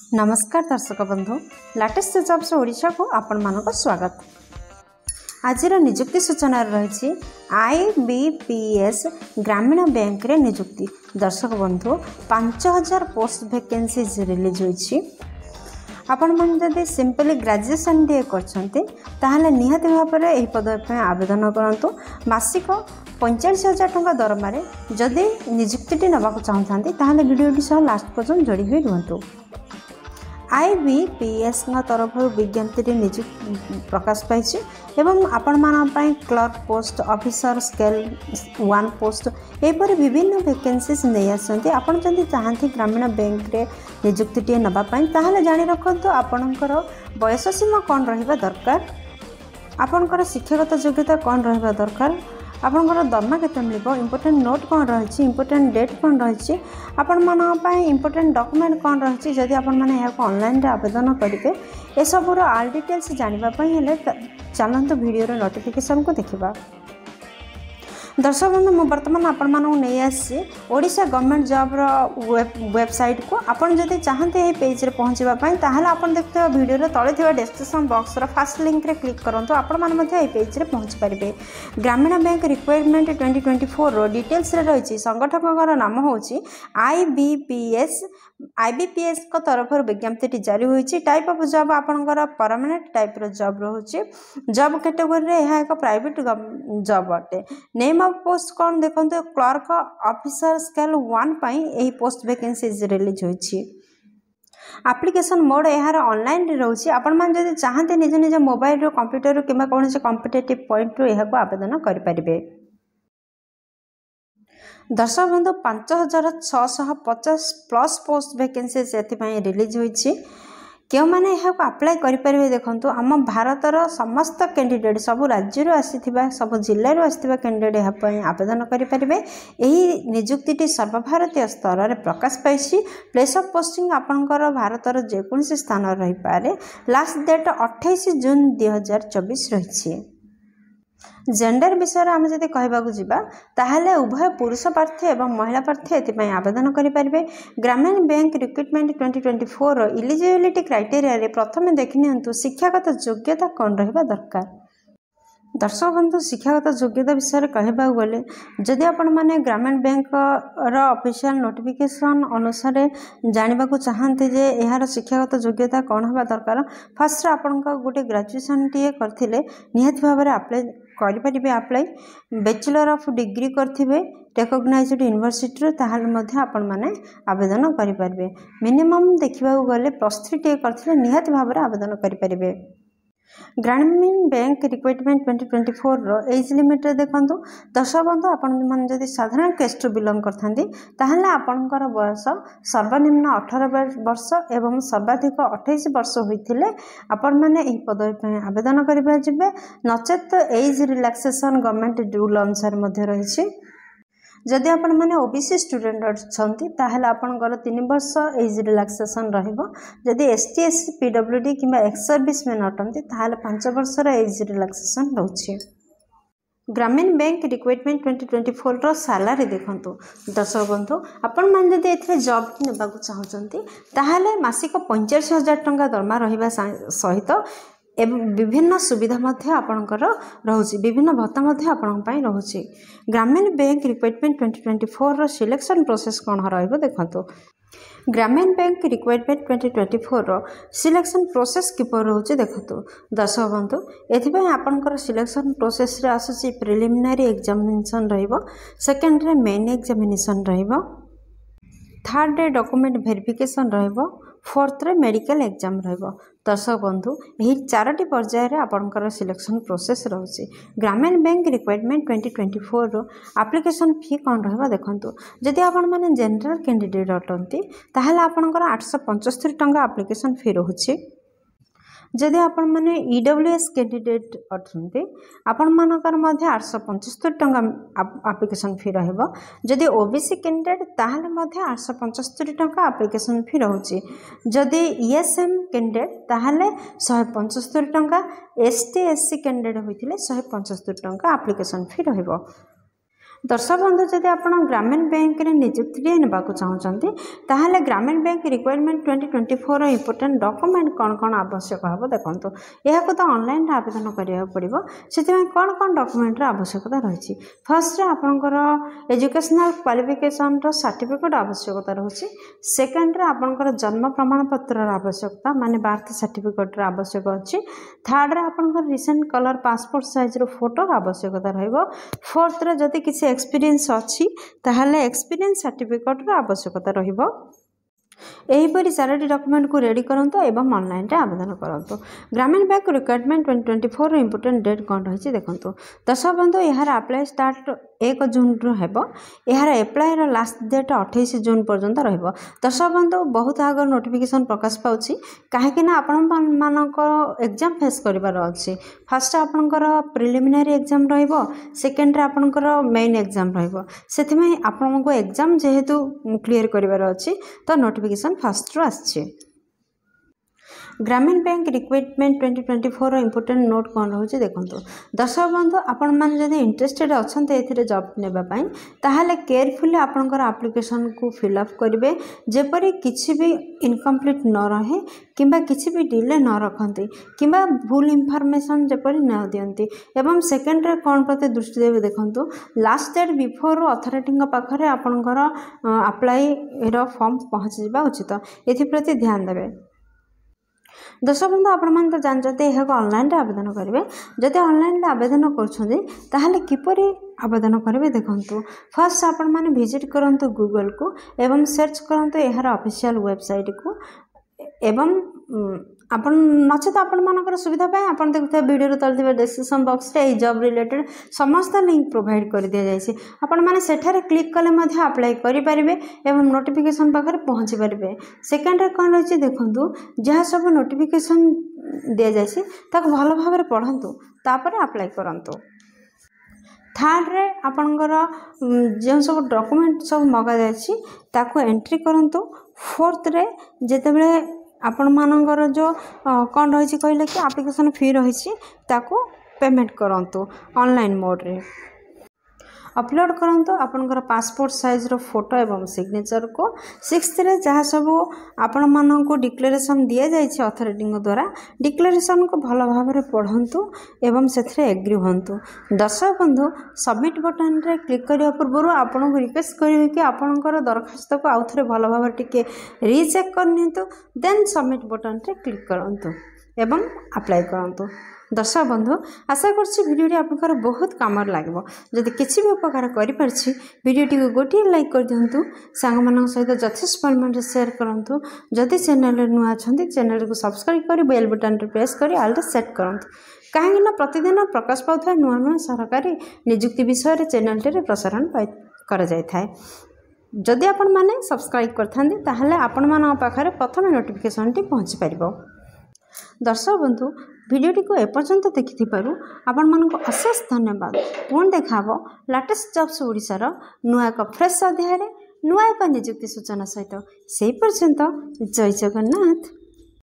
नमस्कार दर्शक बंधु लेटेस्ट जॉब्स ओडिशा को आपण मानक स्वागत। आज निजुक्ति सूचना रही IBPS ग्रामीण बैंक रे निजुक्ति। दर्शक बंधु 5000 पोस्ट वैकेंसीज रिलीज होईछि। आपण मन जदि सिंपली ग्रेजुएशन डी करछन्ते ताहाले निहाती भाबरे एही पद पे आवेदन करंतु। मासिक 45,000 टंका दरमारे जदि निजुक्ति नबाक चाहतांती ताहाले वीडियोटी सह लास्ट पर्यंत जोड़ी होई रुहंतु। IBPS तरफ विज्ञप्ति निजुक्ति प्रकाश पाई एवं आपण मान clerk post officer scale 1 post एपरी विभिन्न वैकेंसीज नहीं आसती। आपण जदि चाहती ग्रामीण बैंक रे निजुक्ति नापी ताहले जानी रखु आपणकर बयस सीमा कौन रहिबा दरकार, आपणकर शिक्षागत योग्यता कौन रहिबा दरकार, आपणकर दरमा केते मिलिबो, इंपोर्टेंट नोट कौन रही, इंपोर्टेंट डेट कौन रही, आपण मान इंपोर्टेंट डॉक्यूमेंट कौन रही। जदि आपण माने यहाँ ऑनलाइन रे आवेदन करेंगे ए सबूर ऑल डिटेल्स जानापी चलते वीडियो नोटिफिकेशन को देखा। दर्शक बंधु मु बर्तमान आपण मानू नहीं आसी ओडिशा गवर्नमेंट जॉब वेबसाइट को। आपण जदि चाहते हैं पेज रे पहुँचापी ताहले आपण देखते वीडियो रे तले थिबा description box row first link रे क्लिक करंतु। आपण मान मध्ये ए पेज रे पहुँच पारिबे। ग्रामीण बैंक रिक्वायरमेंट 2024 रो डिटेल्स रे रही। संगठकर नाम होची IBPS को तरफ विज्ञप्ति जारी होईची। टाइप ऑफ जॉब आपनकर परमानेंट टाइप रो जॉब रहउची। जॉब कैटेगरी रे यह एक प्राइवेट जॉब अटे। नेम ऑफ पोस्ट कौन देखते क्लर्क ऑफिसर स्केल 1 पई एही पोस्ट वैकेंसीज रिलीज होईची। एप्लिकेशन मोड यार ऑनलाइन रोचे। आपण मान जदि चाहते निज निज मोबाइल रो कंप्यूटर रो किबा कोनसे कॉम्पिटिटिव पॉइंट रो यहाको आवेदन करि परिबे। दर्शक बंधु 5650 प्लस पोस्ट वैकेंसीज एथिपाई रिलीज होईची। क्यों माने यहाँ अप्लाई करें देखो आम भारतर समस्त कैंडिडेट सबु राज्य आसीथिबा सबु जिल्ला आसीथिबा कैंडिडेट यहाँ आवेदन करें। यही निजुक्ति सर्वभारतीय स्तर में प्रकाश पाई। प्लेस ऑफ पोस्टिंग आपणकर भारतर जेकोसी स्थान रही पारे। लास्ट डेट 28 जून 2024 रही। जेंडर विषय आम जब कहवाक जावा ताहले उभय पुरुष प्रार्थी एवं महिला प्रार्थी एथिपाई आवेदन करें। ग्रामीण बैंक रिक्रुटमेंट 2024 इलिजिबिलिटी क्राइटेरिया रे प्रथम देखिनियंतु शिक्षागत योग्यता कौन रहिबा दरकार। दर्शक बंधु शिक्षागत योग्यता विषय कहवाक गले जदि आपण माने ग्रामीण बैंक ऑफिशियल नोटिफिकेशन अनुसार जानवा चाहते जे यार शिक्षागत योग्यता कौन होगा दरकार। फर्स्ट आपण गोटे ग्रेजुएशन टी करथिले निहाती भाव में अप्लाई करें। अप्लाई बैचलर ऑफ डिग्री करथिबे रिकॉग्नाइज्ड यूनिवर्सिटी ताहले मध्ये आपण माने आवेदन करें। मिनिमम देखा गले +3 टी करथिले निहाती भाव में आवेदन करें। ग्रामीण बैंक रिक्वायरमेंट 2024 रो एज लिमिट देखंतु। दर्शक बंधु आपण मन जदि साधारण कास्ट बिलोंग करथांती ताहले आपणकर बयस सर्वनिम्न 18 वर्ष एवं सर्वाधिक 28 वर्ष होइथिले आपण माने एही पदवी पे आवेदन करिबा जिबे। नचेत एज रिलैक्सेशन गवर्नमेंट रूल अनुसार मध्ये रहिछि। जदि आपण माने ओबीसी स्टूडेंट अच्छी ताहले आपणकर 3 वर्ष एज रिलैक्सेशन रहिबो। जदि ST SC PWD किंबा एक्स सर्विस मैन अटंती ताहले 5 वर्ष एज रिलैक्सेशन रहउछि। ग्रामीण बैंक रिक्वायरमेंट 2024 रो सैलरी देखंतु। दर्शक बंधु आपण मान जदि एथे जॉब नेबाकू चाहउचंती ताहले मासिक 45,000 टंका दरमा रहिबा सहित एवं विभिन्न सुविधा मध्य आपणकर रहुछि, विभिन्न भत्ता मध्य आपण पई रहुछि। ग्रामीण बैंक रिक्वायरमेंट 2024 रो सिलेक्शन प्रोसेस कोन रहइबो देखंतु। ग्रामीण बैंक रिक्वायरमेंट 2024 रो सिलेक्शन प्रोसेस किपर रहउछि देखंतु। दर्शक बंधु एथिपई आपणकर सिलेक्शन प्रोसेस रे आसुछि प्रिलिमिनरी एग्जामिनेशन रहिबो, सेकंड रे मेन एग्जामिनेशन रहिबो, थर्ड रे डॉक्यूमेंट वेरिफिकेशन रहिबो, फोर्थ रे मेडिकल एग्जाम रहिबो। दर्शक बंधु यही 4टी पर्याय रे आपणकर सिलेक्शन प्रोसेस रहउछि। ग्रामीण बैंक रिक्वायरमेंट 2024 रो एप्लिकेशन फी कौन रहबा देखंतु। जदि आपण माने जनरल कैंडिडेट अटंती ताहले आपणकर 875 टंका एप्लिकेशन फी रहउछि। जदि आपण माने EWS कैंडिडेट अटंती आपण मानकर मध्ये 875 टंका एप्लिकेशन फी रहबो। जदि OBC कैंडिडेट ताहले मध्ये 875 टंका एप्लिकेशन फी रहउछि। जदि ESM कैंडिडेट ताहले 175 टंका, ST SC कैंडिडेट होइथिले 175 टंका एप्लिकेशन फी रहबो। दर्शक बंधु जदि आप ग्रामीण बैंक रे नियुक्ति नेबाक चाहते ताहले ग्रामीण बैंक रिक्वायरमेंट 2024 इंपोर्टेंट डॉक्यूमेंट कौन कौन आवश्यक हम देखो यह तो ऑनलाइन आवेदन करा पड़ो से कौन कौन डॉक्यूमेंट आवश्यकता रही फर्स्ट आपंकर एजुकेशनल क्वालिफिकेशन सर्टिफिकेट आवश्यकता रही सेकेंड आपंकर जन्म प्रमाण पत्र आवश्यकता माने बर्थ सर्टिफिकेट आवश्यक अच्छी थर्ड रे आपंकर रिसेंट कलर पासपोर्ट साइज रो फोटो आवश्यकता रहिबो फोर्थ रे जदि किसी एक्सपीरियंस अच्छी ताहले एक्सपीरियंस सर्टिफिकेट आवश्यकता रहिबो एहीपरी 4टी डॉक्यूमेंट को रेडी करंतो एवं ऑनलाइन रे आवेदन करंतो ग्रामीण बैंक रिक्वायरमेंट 2024 रो इंपोर्टेंट डेट कौन रही देखो दर्शक बंधु यार अप्लाई स्टार्ट 1 जून रो हेबो यार अप्लाई रो लास्ट डेट 28 जून पर्यंत रहिबो दर्शक बंधु बहुत आग नोटिफिकेशन प्रकाश पाउछि काहेकि ना आपण मानको एग्जाम फेस करिवार अछि फर्स्ट आपनकर प्रिलिमिनरी एग्जाम रहिबो सेकेंड रे आपनकर मेन एग्जाम रहिबो सेथिमै आपनको एग्जाम जेहेतु क्लियर करिवार अछि तो नोटिफिकेशन फास्ट आछि ग्रामीण बैंक रिक्वायरमेंट 2024 इंपोर्टेंट नोट कौन रोचे देखो दर्शक बंधु आपण मैंने जब इंटरेस्टेड अच्छा जॉब नेबाई ताहले केयरफुली आपणकर एप्लिकेशन को फिलअप करेंगे जेपरी किसी भी इनकम्प्लीट न रहे किंबा किसी भी डिले न रखती किंबा भूल इनफॉरमेशन जेपरी न दियंती एवं सेकेंड रे कौन प्रति दृष्टि देवे देखो लास्ट डेट बिफोर अथॉरिटी पाखरे आपणकर अप्लाई रो फॉर्म पहुँच जावा उचित एप्रति ध्यान देवे दर्शक बंधु आपण तो जानते यह ऑनलाइन आवेदन करेंगे जदि ऑनलाइन आवेदन कर किपरि आवेदन करेंगे देखो फर्स्ट आपण मैंने विजिट करंतु गूगल को एवं सर्च करंतु यार ऑफिशियल वेबसाइट को एवं आपण नचेत आपण मानकर सुविधा पाए आपण देखुथिबे वीडियो रो तलथिबे डिस्क्रिप्शन बॉक्स रे जॉब रिलेटेड समस्त लिंक प्रोवाइड कर दिया जायछि आपण माने सेठारे क्लिक कले मध्ये अप्लाई करि परिबे एवं नोटिफिकेशन पाखरे पहुंची परिबे सेकेंड रे कोन रहछि देखंतु जहा सब नोटिफिकेशन दिया जायछि ताको भलो भाबरे पढंतु तापर अप्लाई करंतु थर्ड रे आपणकर जो सब डॉक्यूमेंट सब मगा जायछि ताको एंट्री करंतु फोर्थ रे जेतेबेले आपण मानकर जो कौन रही कहले कि एप्लिकेशन फी रही ताको पेमेंट करंतु ऑनलाइन मोड रे अपलोड करंतु आपनकर पासपोर्ट साइज रो फोटो एवं सिग्नेचर को सिक्स्थ रे जहाँ सब आपण मानक डिक्लेरेशन दिया जाइए अथॉरिटी द्वारा डिक्लेरेशन को भल भाव में पढ़ंतु एवं से एग्री हंतु दर्शक बंधु सबमिट बटन रे क्लिक करने पूर्व आपन को रिक्वेस्ट करेंगे कि आपणकर दरखास्त को आउ थे भल भाव टिके रीचेक करनी देन सबमिट बटन रे क्लिक करंतु एवं अप्लाई करंतु दर्शक बंधु आशा करीडियोटी आपंकर बहुत काम लगे जदि किसी भी उपकार करीडियोटी को गोटे लाइक कर दिंतु सांग मान सहित यथेष्ट परिमाण शेयर करूँ जदि चैनल नुआ अच्छा चैनल को सब्सक्राइब कर बेल बटन प्रेस कर ऑल सेट करूँ कहीं प्रतिदिन प्रकाश पाता नुआ नुआ सरकारी नियुक्ति विषय चैनल टे प्रसारण कर जदि आपण मैंने सब्सक्राइब करते ताहले आपण मान पाखरे प्रथम नोटिफिकेशन टी पहुँची पार दर्शक बंधु भिडियोटी को एपर्यंत देखिथिबारु आपण मानको अशेष धन्यवाद पुणी देखा लेटेस्ट जॉब्स ओडिशार नुआ एक फ्रेश अध्याय नुआ एक नियुक्ति सूचना सहित से पर्यंत जय जगन्नाथ।